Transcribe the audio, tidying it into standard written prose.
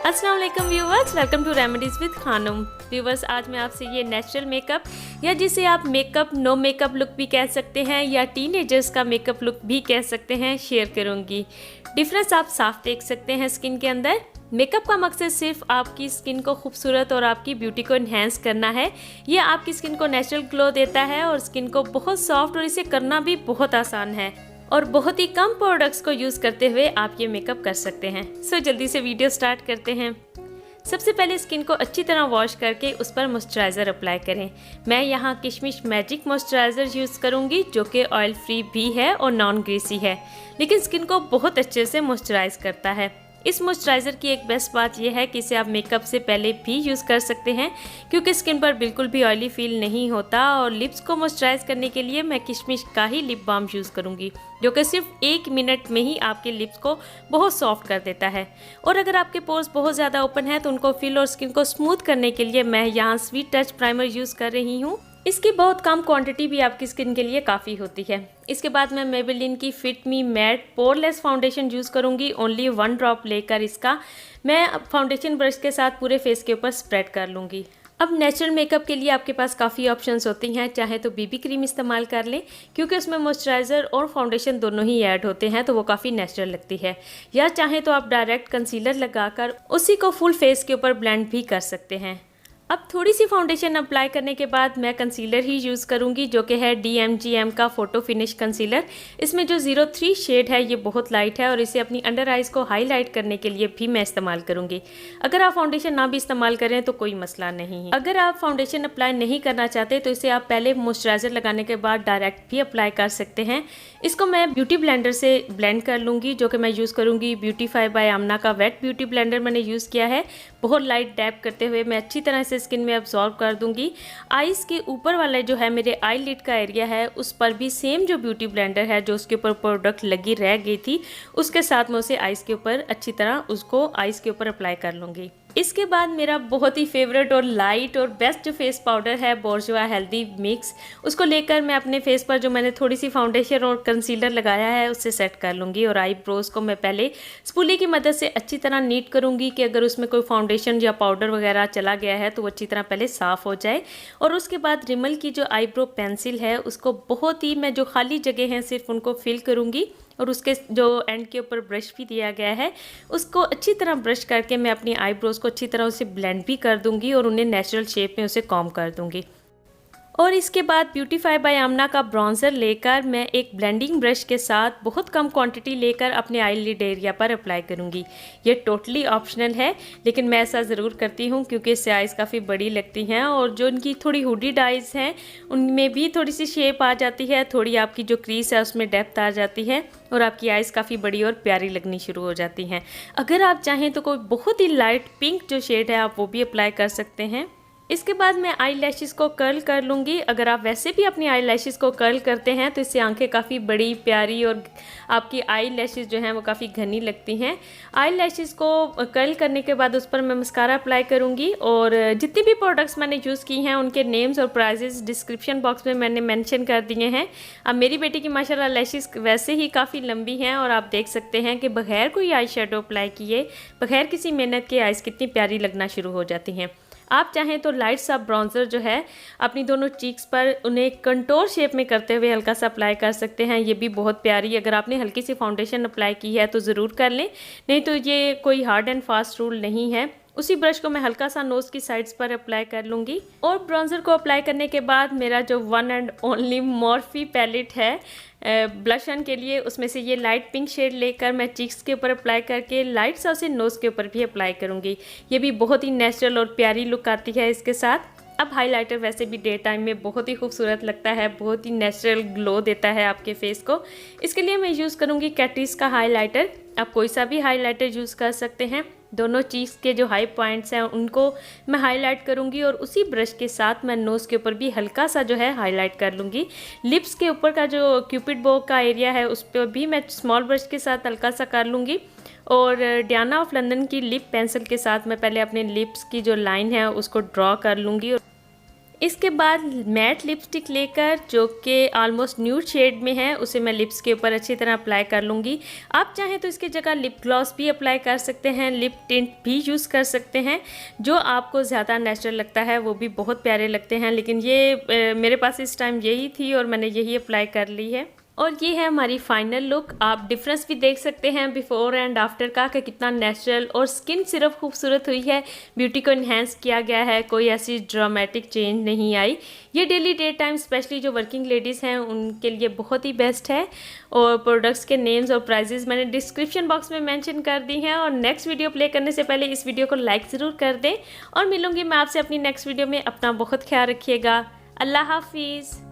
अस्सलाम वालेकुम viewers, welcome to remedies with Khanam. Viewers, आज मैं आपसे ये नेचुरल मेकअप या जिसे आप मेकअप नो मेकअप लुक भी कह सकते हैं या टीनेजर्स का मेकअप लुक भी कह सकते हैं शेयर करूँगी। डिफरेंस आप साफ देख सकते हैं स्किन के अंदर। मेकअप का मकसद सिर्फ आपकी स्किन को खूबसूरत और आपकी ब्यूटी को इन्हेंस करना है। ये आपकी स्किन को नेचुरल ग्लो देता है और स्किन को बहुत सॉफ्ट, और इसे करना भी बहुत आसान है और बहुत ही कम प्रोडक्ट्स को यूज़ करते हुए आप ये मेकअप कर सकते हैं। सो जल्दी से वीडियो स्टार्ट करते हैं। सबसे पहले स्किन को अच्छी तरह वॉश करके उस पर मॉइस्चराइज़र अप्लाई करें। मैं यहाँ किशमिश मैजिक मॉइस्चराइज़र यूज़ करूँगी जो कि ऑयल फ्री भी है और नॉन ग्रीसी है, लेकिन स्किन को बहुत अच्छे से मॉइस्चराइज करता है। इस मॉइस्चराइज़र की एक बेस्ट बात यह है कि इसे आप मेकअप से पहले भी यूज़ कर सकते हैं क्योंकि स्किन पर बिल्कुल भी ऑयली फील नहीं होता। और लिप्स को मॉइस्चराइज करने के लिए मैं किशमिश का ही लिप बाम यूज़ करूँगी जो कि सिर्फ 1 मिनट में ही आपके लिप्स को बहुत सॉफ्ट कर देता है। और अगर आपके पोर्स बहुत ज़्यादा ओपन है तो उनको फिल और स्किन को स्मूथ करने के लिए मैं यहाँ स्वीट टच प्राइमर यूज़ कर रही हूँ। इसकी बहुत कम क्वांटिटी भी आपकी स्किन के लिए काफ़ी होती है। इसके बाद मैं मेबेलिन की फिट मी मैट पोरलेस फाउंडेशन यूज़ करूँगी। ओनली 1 ड्रॉप लेकर इसका मैं फाउंडेशन ब्रश के साथ पूरे फेस के ऊपर स्प्रेड कर लूँगी। अब नेचुरल मेकअप के लिए आपके पास काफ़ी ऑप्शंस होती हैं। चाहे तो बीबी क्रीम इस्तेमाल कर लें क्योंकि उसमें मॉइस्चराइज़र और फाउंडेशन दोनों ही ऐड होते हैं तो वो काफ़ी नेचुरल लगती है, या चाहे तो आप डायरेक्ट कंसीलर लगाकर उसी को फुल फेस के ऊपर ब्लेंड भी कर सकते हैं। अब थोड़ी सी फाउंडेशन अप्लाई करने के बाद मैं कंसीलर ही यूज़ करूंगी जो कि है DMGM का फोटो फिनिश कंसीलर। इसमें जो 03 शेड है ये बहुत लाइट है और इसे अपनी अंडर आइज़ को हाईलाइट करने के लिए भी मैं इस्तेमाल करूंगी। अगर आप फाउंडेशन ना भी इस्तेमाल करें तो कोई मसला नहीं है। अगर आप फाउंडेशन अप्लाई नहीं करना चाहते तो इसे आप पहले मॉइस्चराइज़र लगाने के बाद डायरेक्ट भी अप्लाई कर सकते हैं। इसको मैं ब्यूटी ब्लेंडर से ब्लेंड कर लूँगी जो कि मैं यूज़ करूँगी ब्यूटीफाई बाय आमना का वेट ब्यूटी ब्लेंडर मैंने यूज़ किया है। बहुत लाइट डैप करते हुए मैं अच्छी तरह से स्किन में अब्सॉर्ब कर दूंगी। आईज के ऊपर वाला जो है मेरे आई लिड का एरिया है उस पर भी सेम जो ब्यूटी ब्लेंडर है जो उसके ऊपर प्रोडक्ट लगी रह गई थी उसके साथ मैं उसे आईज के ऊपर अच्छी तरह उसको आईज के ऊपर अप्लाई कर लूँगी। इसके बाद मेरा बहुत ही फेवरेट और लाइट और बेस्ट जो फेस पाउडर है बोर्जुआ हेल्दी मिक्स, उसको लेकर मैं अपने फेस पर जो मैंने थोड़ी सी फाउंडेशन और कंसीलर लगाया है उससे सेट कर लूँगी। और आईब्रोज को मैं पहले स्पूली की मदद से अच्छी तरह नीट करूँगी कि अगर उसमें कोई फाउंडेशन या पाउडर वगैरह चला गया है तो वो अच्छी तरह पहले साफ़ हो जाए। और उसके बाद रिमल की जो आईब्रो पेंसिल है उसको बहुत ही मैं जो खाली जगह हैं सिर्फ उनको फिल करूँगी और उसके जो एंड के ऊपर ब्रश भी दिया गया है उसको अच्छी तरह ब्रश करके मैं अपनी आईब्रोज को अच्छी तरह उसे ब्लेंड भी कर दूंगी और उन्हें नेचुरल शेप में उसे कॉम्ब कर दूंगी। और इसके बाद ब्यूटीफाई बाय आमना का ब्राउन्जर लेकर मैं एक ब्लेंडिंग ब्रश के साथ बहुत कम क्वांटिटी लेकर अपने आई लिड एरिया पर अप्लाई करूंगी। ये टोटली ऑप्शनल है लेकिन मैं ऐसा ज़रूर करती हूँ क्योंकि इससे आइज़ काफ़ी बड़ी लगती हैं और जो इनकी थोड़ी हुडीड आइज़ हैं उनमें भी थोड़ी सी शेप आ जाती है, थोड़ी आपकी जो क्रीज है उसमें डेप्थ आ जाती है और आपकी आइज़ काफ़ी बड़ी और प्यारी लगनी शुरू हो जाती हैं। अगर आप चाहें तो कोई बहुत ही लाइट पिंक जो शेड है आप वो भी अप्लाई कर सकते हैं। इसके बाद मैं आई लैशेज़ को कर्ल कर लूँगी। अगर आप वैसे भी अपनी आई लैशेज़ को कर्ल करते हैं तो इससे आंखें काफ़ी बड़ी प्यारी और आपकी आई लैशेज़ जो हैं वो काफ़ी घनी लगती हैं। आई लैशेज़ को कर्ल करने के बाद उस पर मैं मस्कारा अप्लाई करूँगी और जितनी भी प्रोडक्ट्स मैंने यूज़ की हैं उनके नेम्स और प्राइजेस डिस्क्रिप्शन बॉक्स में मैंने मेंशन कर दिए हैं। अब मेरी बेटी की माशाल्लाह लैशेज़ वैसे ही काफ़ी लंबी हैं और आप देख सकते हैं कि बगैर कोई आई शेडो अप्लाई किए, बगैर किसी मेहनत के आइज़ कितनी प्यारी लगना शुरू हो जाती हैं। आप चाहें तो लाइट सा ब्राउन्जर जो है अपनी दोनों चीक्स पर उन्हें कंटोर शेप में करते हुए हल्का सा अप्लाई कर सकते हैं। ये भी बहुत प्यारी, अगर आपने हल्की सी फाउंडेशन अप्लाई की है तो ज़रूर कर लें, नहीं तो ये कोई हार्ड एंड फास्ट रूल नहीं है। उसी ब्रश को मैं हल्का सा नोज़ की साइड्स पर अप्लाई कर लूँगी। और ब्राउन्जर को अप्लाई करने के बाद मेरा जो one and only Morphe palette है ब्लश ऑन के लिए, उसमें से ये लाइट पिंक शेड लेकर मैं चीक्स के ऊपर अप्लाई करके लाइट सा उसे नोज़ के ऊपर भी अप्लाई करूँगी। ये भी बहुत ही नेचुरल और प्यारी लुक आती है इसके साथ। अब हाइलाइटर वैसे भी डे टाइम में बहुत ही खूबसूरत लगता है, बहुत ही नेचुरल ग्लो देता है आपके फेस को। इसके लिए मैं यूज़ करूँगी कैटरीज का हाइलाइटर। आप कोई सा भी हाइलाइटर यूज़ कर सकते हैं। दोनों चीज़ के जो हाई पॉइंट्स हैं उनको मैं हाईलाइट करूँगी और उसी ब्रश के साथ मैं नोज़ के ऊपर भी हल्का सा जो है हाईलाइट कर लूँगी। लिप्स के ऊपर का जो क्यूपिड बो का एरिया है उस पर भी मैं स्मॉल ब्रश के साथ हल्का सा कर लूँगी। और डियाना ऑफ लंदन की लिप पेंसिल के साथ मैं पहले अपने लिप्स की जो लाइन है उसको ड्रॉ कर लूँगी। इसके बाद मैट लिपस्टिक लेकर जो कि ऑलमोस्ट न्यूड शेड में है उसे मैं लिप्स के ऊपर अच्छी तरह अप्लाई कर लूँगी। आप चाहें तो इसकी जगह लिप ग्लॉस भी अप्लाई कर सकते हैं, लिप टिंट भी यूज़ कर सकते हैं, जो आपको ज़्यादा नेचुरल लगता है वो भी बहुत प्यारे लगते हैं। लेकिन ये मेरे पास इस टाइम यही थी और मैंने यही अप्लाई कर ली है। और ये है हमारी फाइनल लुक। आप डिफरेंस भी देख सकते हैं बिफोर एंड आफ्टर का कि कितना नेचुरल और स्किन सिर्फ खूबसूरत हुई है, ब्यूटी को इन्हेंस किया गया है, कोई ऐसी ड्रामेटिक चेंज नहीं आई। ये डेली डे टाइम स्पेशली जो वर्किंग लेडीज़ हैं उनके लिए बहुत ही बेस्ट है। और प्रोडक्ट्स के नेम्स और प्राइजेस मैंने डिस्क्रिप्शन बॉक्स में मेंशन कर दी हैं। और नेक्स्ट वीडियो प्ले करने से पहले इस वीडियो को लाइक ज़रूर कर दें। और मिलूँगी मैं आपसे अपनी नेक्स्ट वीडियो में। अपना बहुत ख्याल रखिएगा। अल्लाह हाफिज़।